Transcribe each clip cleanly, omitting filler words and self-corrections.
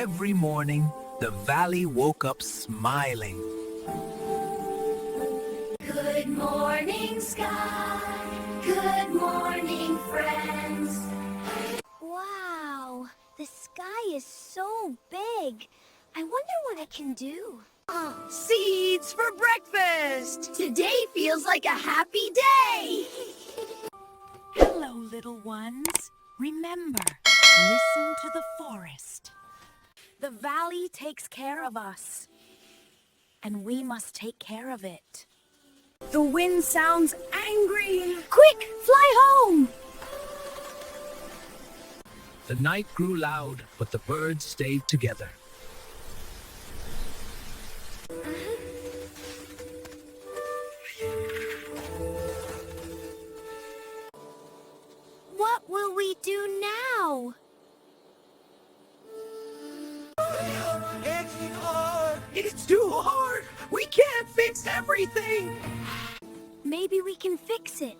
Every morning, the valley woke up smiling. Good morning, sky. Good morning, friends. Wow, the sky is so big. I wonder what it can do. Seeds for breakfast. Today feels like a happy day. Hello, little ones. Remember, listen to the forest. The valley takes care of us, and we must take care of it. The wind sounds angry. Quick, fly home! The night grew loud, but the birds stayed together. What will we do now? It's too hard! We can't fix everything! Maybe we can fix it.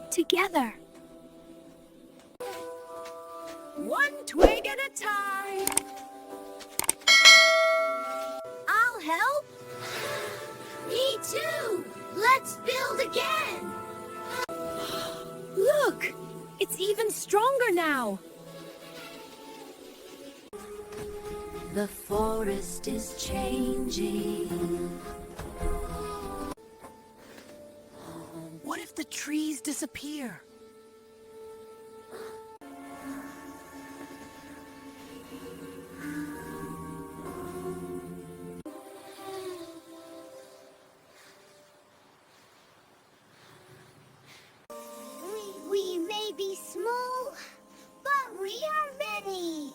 Together. One twig at a time. I'll help. Me too. Let's build again. Look, it's even stronger now. The forest is changing. What if the trees disappear? We may be small, but we are many.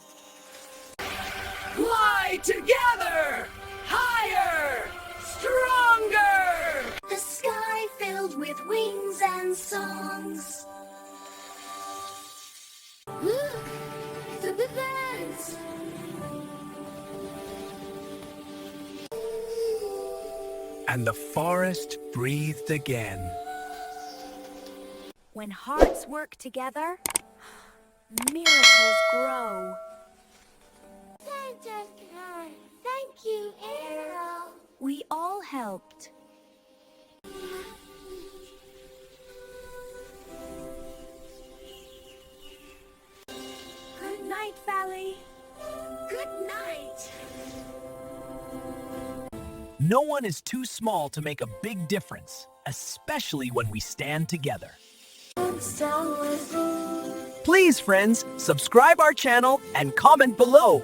Fly together! Higher! Stronger! The sky filled with wings and songs. Look, the birds. And the forest breathed again. When hearts work together, miracles grow. Thank you, Aero. We all helped. Good night, Valley. Good night. No one is too small to make a big difference, especially when we stand together. Please, friends, subscribe our channel and comment below